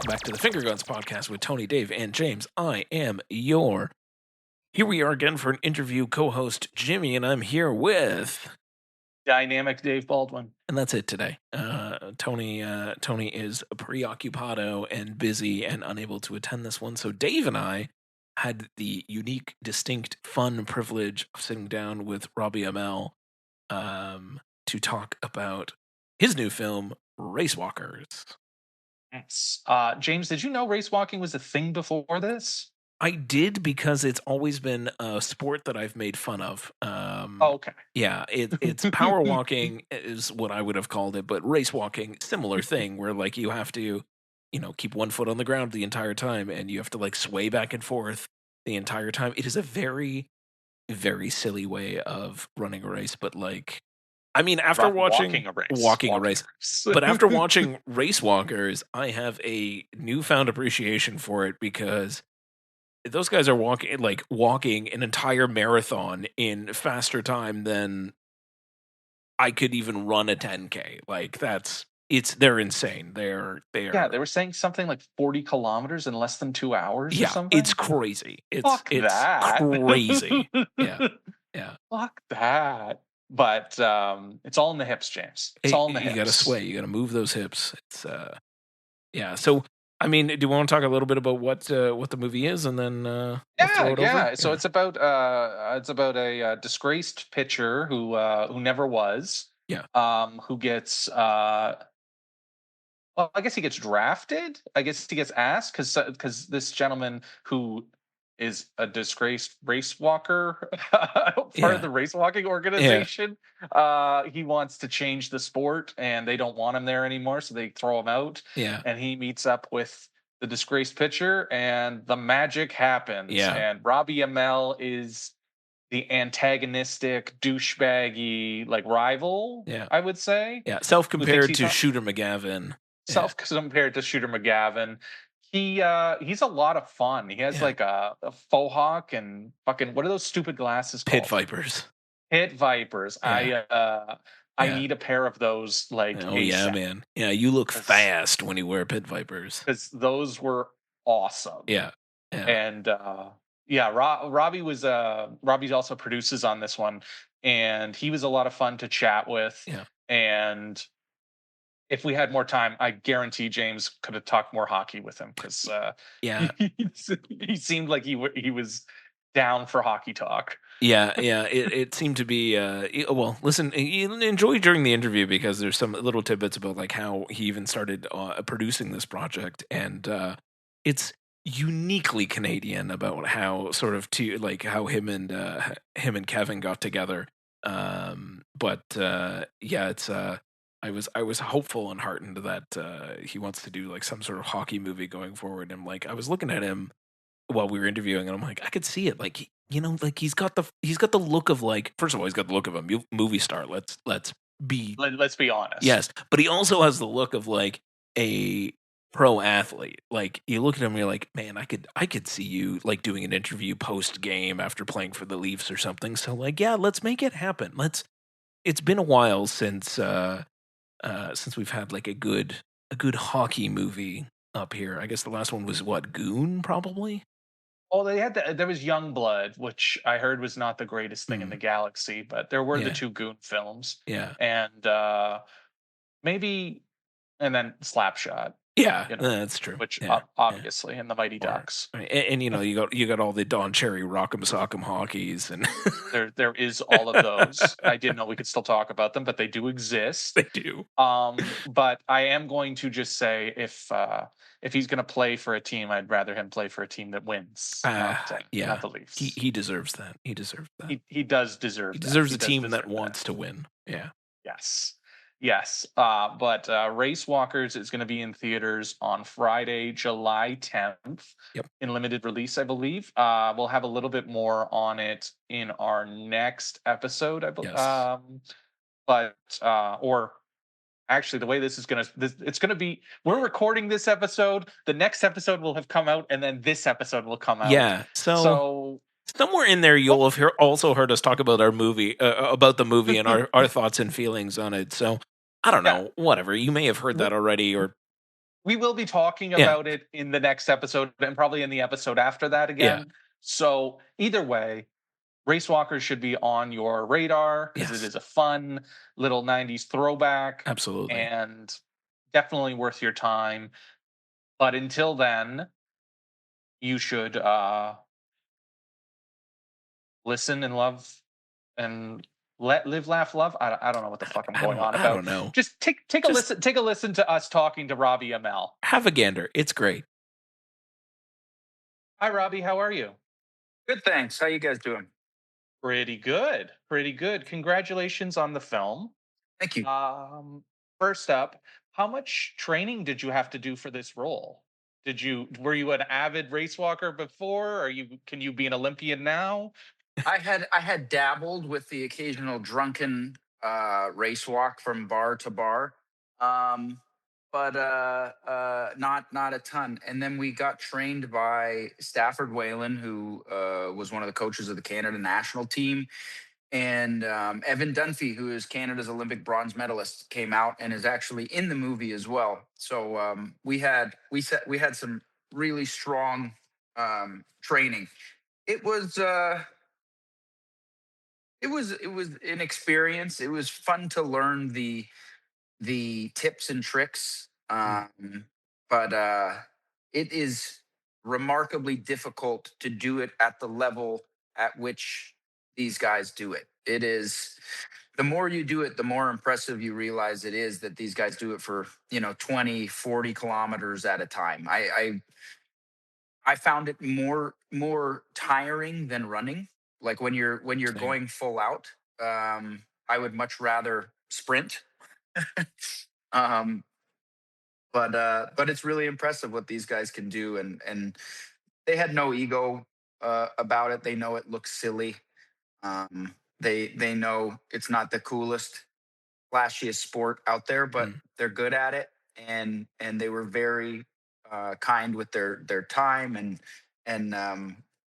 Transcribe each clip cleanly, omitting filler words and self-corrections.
welcome back to the Finger Guns Podcast with Tony, Dave, and James. I am Here we are again for an interview co-host, Jimmy, and I'm here with... Dynamic Dave Baldwin. And that's it today. Tony is preoccupado and busy and unable to attend this one, so Dave and I had the unique, distinct, fun privilege of sitting down with Robbie Amell to talk about his new film, Racewalkers. Yes. James, did you know race walking was a thing before this? I did, because it's always been a sport that I've made fun of. Okay. Yeah, it's power walking is what I would have called it, but race walking, similar thing, where like you have to, keep one foot on the ground the entire time, and you have to like sway back and forth the entire time. It is a very, very silly way of running a race, but like, I mean, after walking a race. But after watching Racewalkers, I have a newfound appreciation for it, because those guys are walking an entire marathon in faster time than I could even run a 10K. Like they're insane. Yeah, they were saying something like 40 kilometers in less than 2 hours or something. It's crazy. It's that. Crazy. Yeah. Fuck that. But it's all in the hips, James. It's all in the hips. You got to sway. You got to move those hips. It's yeah. So, I mean, do you want to talk a little bit about what the movie is, and then throw it over? So it's about a disgraced pitcher who never was. Yeah. Who gets well, I guess he gets drafted. I guess he gets asked because this gentleman who is a disgraced race walker, part of the race walking organization. He wants to change the sport, and they don't want him there anymore, so they throw him out. Yeah. And he meets up with the disgraced pitcher, and the magic happens. Yeah. And Robbie Amell is the antagonistic, douchebaggy, like rival. Yeah. I would say. Yeah. Self-compared to Shooter McGavin. Self-compared to Shooter McGavin. He's a lot of fun. He has like a faux hawk and fucking, what are those stupid glasses called? Pit vipers. Yeah. I need a pair of those. Like, oh yeah, man. Yeah, you look fast when you wear pit vipers. Because those were awesome. Yeah. And Robbie also produces on this one, and he was a lot of fun to chat with. Yeah. And if we had more time, I guarantee James could have talked more hockey with him, because he seemed like he was down for hockey talk. Yeah. It seemed to be. Well, listen, enjoy during the interview, because there's some little tidbits about like how he even started producing this project, and it's uniquely Canadian about how sort of how him and Kevin got together. It's I was hopeful and heartened that he wants to do like some sort of hockey movie going forward. And like I was looking at him while we were interviewing, and I'm like, I could see it. Like like he's got the look of, like, first of all, he's got the look of a movie star. Let's be honest. Yes, but he also has the look of like a pro athlete. Like you look at him, and you're like, man, I could see you like doing an interview post game after playing for the Leafs or something. So like, yeah, let's make it happen. It's been a while since we've had like a good hockey movie up here. I guess the last one was what, Goon, probably. Well, there was Youngblood, which I heard was not the greatest thing in the galaxy, but there were the two Goon films. Yeah. And and then Slapshot. Yeah, that's true. Which obviously, and the Mighty Ducks. And you got all the Don Cherry Rock'em Sock'em Hockeys, and there is all of those. I didn't know we could still talk about them, but they do exist. They do. But I am going to just say, if he's going to play for a team, I'd rather him play for a team that wins. Not the Leafs. He deserves that. He deserves that. He does deserve. He deserves a team that wants to win. Yeah. Yes. But Racewalkers is going to be in theaters on Friday, July 10th. Yep. In limited release, I believe. We'll have a little bit more on it in our next episode, I believe. Yes. Or actually, the way this is it's going to be, we're recording this episode, the next episode will have come out, and then this episode will come out. Yeah. So somewhere in there, you'll have also heard us talk about our movie, about the movie, and our thoughts and feelings on it. So I don't know, whatever. You may have heard that already, or we will be talking Yeah, about it in the next episode and probably in the episode after that yeah, again. So either way, Race Walkers should be on your radar because it yes, is a fun little 90s throwback absolutely. and definitely worth your time. But until then, you should listen and love and let live laugh love. I don't know what the fuck I'm going on I about. don't know. Just take a Just listen, take a listen to us talking to Robbie Amell. have a gander. It's great. Hi Robbie, how are you? Good, thanks. How you guys doing? Pretty good, pretty good. Congratulations on the film. Thank you. um First up, how much training did you have to do for this role? Were you an avid race walker before? Can you be an Olympian now? I had dabbled with the occasional drunken race walk from bar to bar, um, but not a ton. And then we got trained by Stafford Whalen, who was one of the coaches of the Canada national team, and Evan Dunphy, who is Canada's Olympic bronze medalist, came out and is actually in the movie as well. So we had some really strong training. It was it was an experience. It was fun to learn the tips and tricks, Mm, but it is remarkably difficult to do it at the level at which these guys do it. It is, the more you do it, the more impressive you realize it is that these guys do it for 20, 40 kilometers at a time. I found it more tiring than running. Like when you're same. going full out, I would much rather sprint. um, but it's really impressive what these guys can do, and they had no ego about it. They know it looks silly. They know it's not the coolest, flashiest sport out there, but Mm. they're good at it, and they were very kind with their time and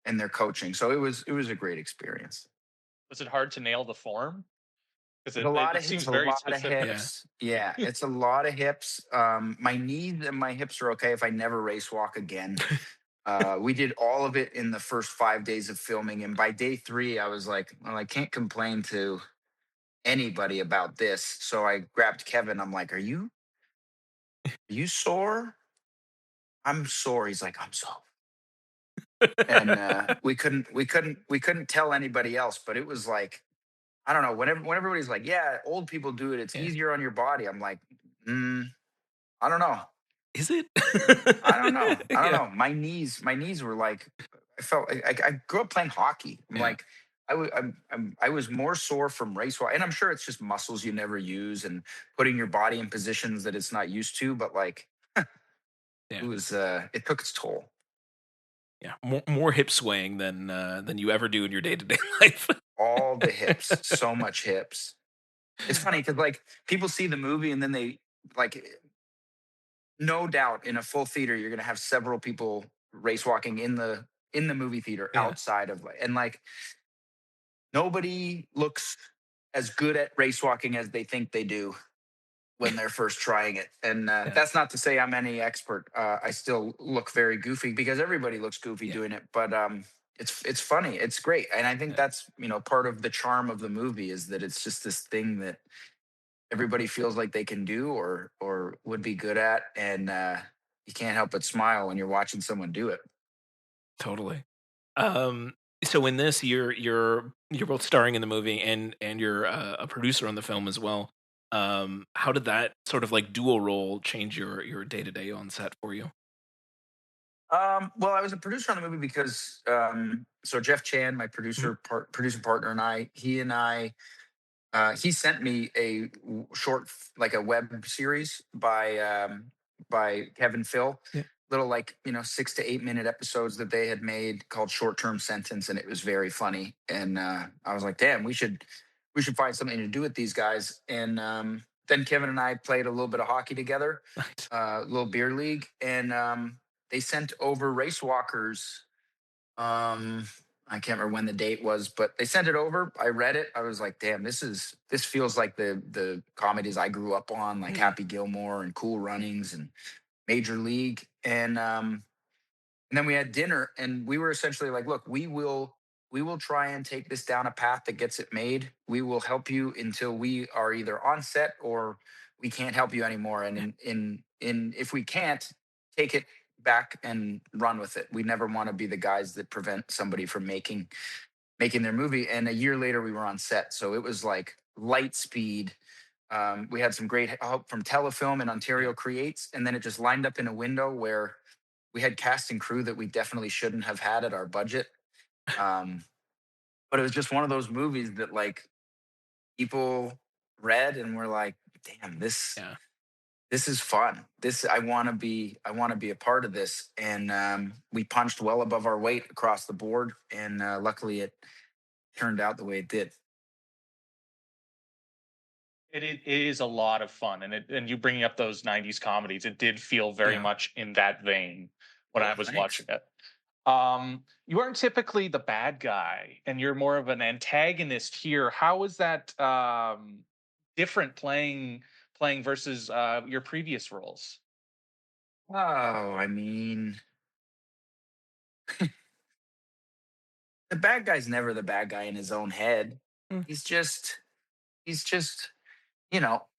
and their coaching. So it was a great experience. Was it hard to nail the form? Because It's a lot it of seems it's a very lot of specific. Yeah. hips. Yeah, it's a lot of hips. My knees and my hips are okay if I never race walk again. We did all of it in the first 5 days of filming, and by day three, I was like, "Well, I can't complain to anybody about this." So I grabbed Kevin. I'm like, "Are you sore?" "I'm sore." He's like, "I'm sore." And we couldn't tell anybody else, but it was like, I don't know. When everybody's like, "Yeah, old people do it. It's Yeah. easier on your body." I'm like, mm, I don't know. Is it? I don't know. I don't Yeah. know. My knees were like, I felt I grew up playing hockey. I'm Yeah. like, I was more sore from race walk, and I'm sure it's just muscles you never use and putting your body in positions that it's not used to. But like, Yeah. it took its toll. Yeah. More hip swaying than you ever do in your day-to-day life. All the hips, so much hips. It's funny because like people see the movie and then they like, no doubt in a full theater you're gonna have several people race walking in the movie theater Yeah. outside of, and like, nobody looks as good at race walking as they think they do when they're first trying it. And Yeah. that's not to say I'm any expert. I still look very goofy because everybody looks goofy Yeah. doing it. But it's funny. It's great, and I think Yeah. that's part of the charm of the movie is that it's just this thing that everybody feels like they can do or would be good at, and you can't help but smile when you're watching someone do it. Totally. Um, so in this, you're both starring in the movie and you're a producer on the film as well. How did that sort of like dual role change your day to day on set for you? Well, I was a producer on the movie because so Jeff Chan, my Mhm. producer partner, and he sent me a short, like a web series by Kevin Phil, Yeah. little, like, 6 to 8 minute episodes that they had made called Short Term Sentence, and it was very funny. And I was like, damn, we should find something to do with these guys. And then Kevin and I played a little bit of hockey together, Nice. a little beer league, and they sent over Racewalkers. um I can't remember when the date was, but they sent it over. I read it. I was like, damn, this feels like the comedies I grew up on, like Mm. Happy Gilmore and Cool Runnings and Major League, and then we had dinner, and we were essentially like, look, we will try and take this down a path that gets it made. We will help you until we are either on set or we can't help you anymore. And in if we can't, take it back and run with it. We never want to be the guys that prevent somebody from making their movie. And a year later we were on set. So it was like light speed. We had some great help from Telefilm and Yeah. Ontario Creates, and then it just lined up in a window where we had cast and crew that we definitely shouldn't have had at our budget. Um, but it was just one of those movies that like people read and were like, "Damn, Yeah. this is fun. This I want to be a part of this." And we punched well above our weight across the board, and luckily it turned out the way it did. It is a lot of fun, and you bringing up those '90s comedies, it did feel very Yeah. much in that vein when I Oh, was thanks. watching it. You aren't typically the bad guy, and you're more of an antagonist here. How is that different playing versus your previous roles? Oh, I mean, the bad guy's never the bad guy in his own head. Mm. He's just he's just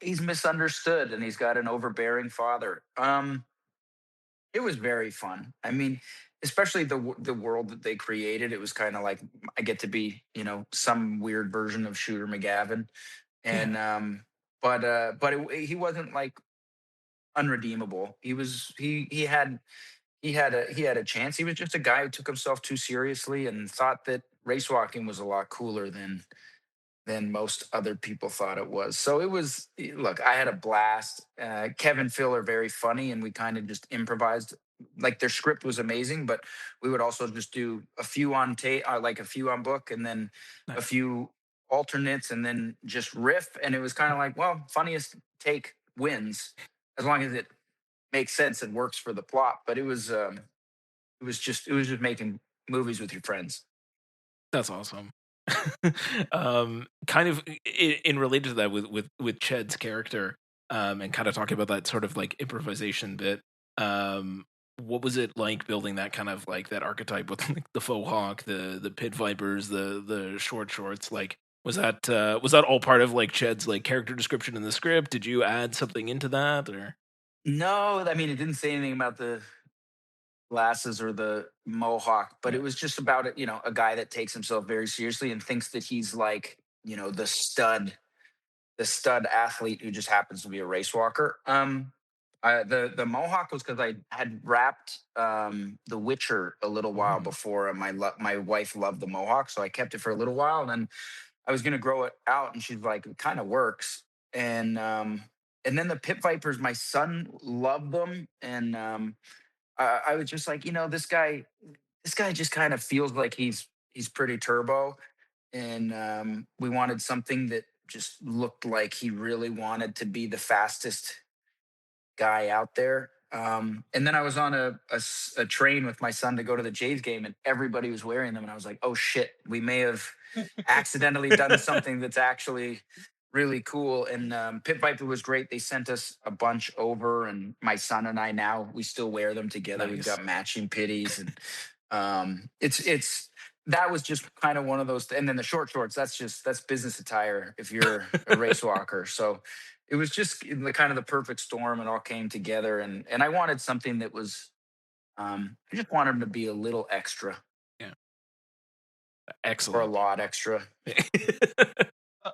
he's misunderstood and he's got an overbearing father. It was very fun. I mean, especially the world that they created. It was kind of like I get to be, some weird version of Shooter McGavin, Yeah. and he wasn't like unredeemable. He had a chance. He was just a guy who took himself too seriously and thought that race walking was a lot cooler than most other people thought it was. So it was, look, I had a blast. Kevin Phil are very funny, and we kind of just improvised. Like their script was amazing, but we would also just do a few on tape, like a few on book, and then a Nice. few alternates, and then just riff. And it was kind of like, well, funniest take wins as long as it makes sense and works for the plot. But it was just making movies with your friends. That's awesome. Kind of in related to that with Ched's character, and kind of talking about that sort of like improvisation bit. What was it like building that kind of like that archetype with like the faux hawk, the pit vipers, the short shorts? Like, was that all part of like Ched's like character description in the script? Did you add something into that, or No, I mean, it didn't say anything about the glasses or the mohawk, but yeah, it was just about it, a guy that takes himself very seriously and thinks that he's like, the stud athlete who just happens to be a race walker. The mohawk was because I had wrapped The Witcher a little while oh, before, and my wife loved the mohawk, so I kept it for a little while, and then I was gonna grow it out, and she's like, "It kind of works." And then the pit vipers, my son loved them, and I was just like, this guy just kind of feels like he's pretty turbo, and we wanted something that just looked like he really wanted to be the fastest guy out there. And then I was on a train with my son to go to the Jays game, and everybody was wearing them, and I was like, oh shit, we may have accidentally done something that's actually really cool. And Pit Viper was great. They sent us a bunch over, and my son and I now we still wear them together. We've nice. got matching pitties, and it's that was just kind of one of those. And then the short shorts, that's business attire if you're a race walker. So it was just the kind of the perfect storm. It all came together, and I wanted something that was I just wanted him to be a little extra Yeah, or a excellent. lot extra.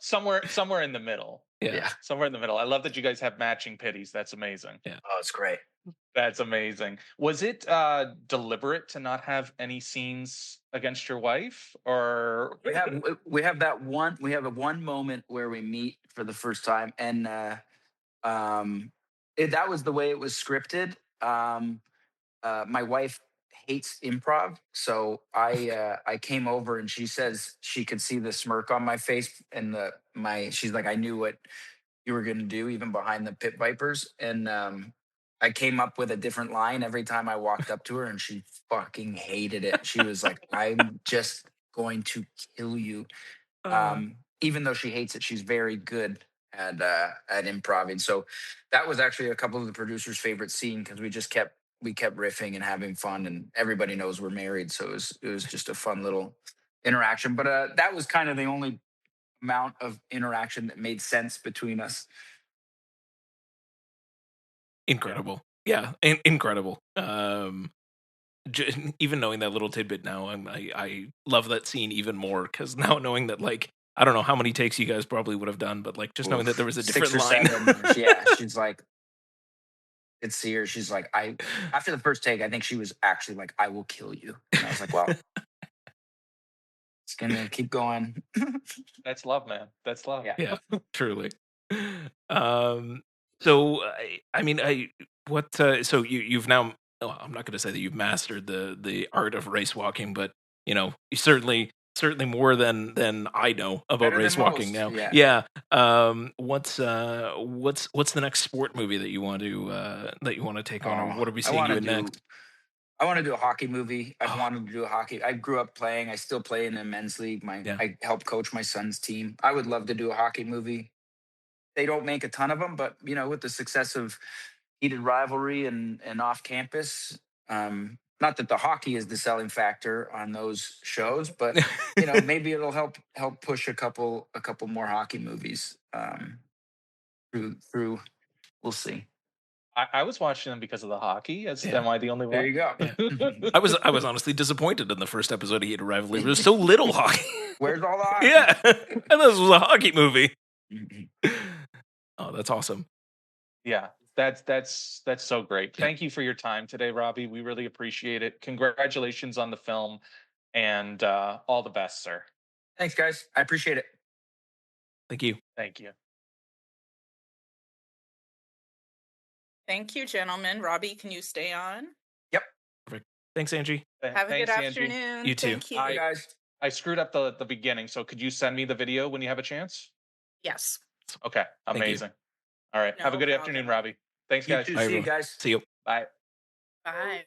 Somewhere in the middle. Yeah, Yeah. Somewhere in the middle. I love that you guys have matching pitties. That's amazing. yeah. Oh, it's great. That's amazing. Was it deliberate to not have any scenes against your wife, or We have a one moment where we meet for the first time, and that was the way it was scripted. My wife hates improv, so I came over, and she says she could see the smirk on my face, and she's like, I knew what you were going to do even behind the pit vipers, and I came up with a different line every time I walked up to her, and she fucking hated it. She was like, I'm just going to kill you. Uh, Even though she hates it, she's very good at improv. So that was actually a couple of the producers' favorite scene because we kept riffing and having fun, and everybody knows we're married, so it was just a fun little interaction. But that was kind of the only amount of interaction that made sense between us. Incredible. Yeah, incredible. Even knowing that little tidbit now, I love that scene even more because now knowing that, like, I don't know how many takes you guys probably would have done, but like just knowing that there was a different 6 or line. 7. Yeah, she's like, it's Sear. She's like, after the first take, I think she was actually like, I will kill you. And I was like, well, it's gonna keep going. That's love, man. That's love. Yeah, truly. So I mean, what? So you've now. Oh, I'm not going to say that you've mastered the art of race walking, but you know, you certainly more than I know about Better race than walking most, now. yeah. What's the next sport movie that you want to take on, or what are we seeing you in next? I want to do a hockey movie. I've Oh. wanted to do a hockey. I grew up playing. I still play in the men's league. Yeah. I help coach my son's team. I would love to do a hockey movie. They don't make a ton of them, but you know, with the success of heated rivalry and off campus, not that the hockey is the selling factor on those shows, but you know, maybe it'll help push a couple more hockey movies through. We'll see. I was watching them because of the hockey. Yeah. Am I the only one? There you go. Yeah. I was honestly disappointed in the first episode of Heated Rivalry. There was so little hockey. Where's all the hockey? Yeah, and this was a hockey movie. Oh, that's awesome. Yeah, that's so great. Yeah. Thank you for your time today, Robbie. We really appreciate it. Congratulations on the film, and all the best, sir. Thanks, guys. I appreciate it. Thank you. Thank you. Thank you, gentlemen. Robbie, can you stay on? Yep. Perfect. Thanks, Angie. Have a good Angie. afternoon. You too. Thank you. Bye, guys. I screwed up the beginning, so could you send me the video when you have a chance? Yes. Okay, amazing. All right, have a No good problem. afternoon, Robbie. Thanks, You guys. too. Bye, See you everyone. guys. See you. Bye. Bye.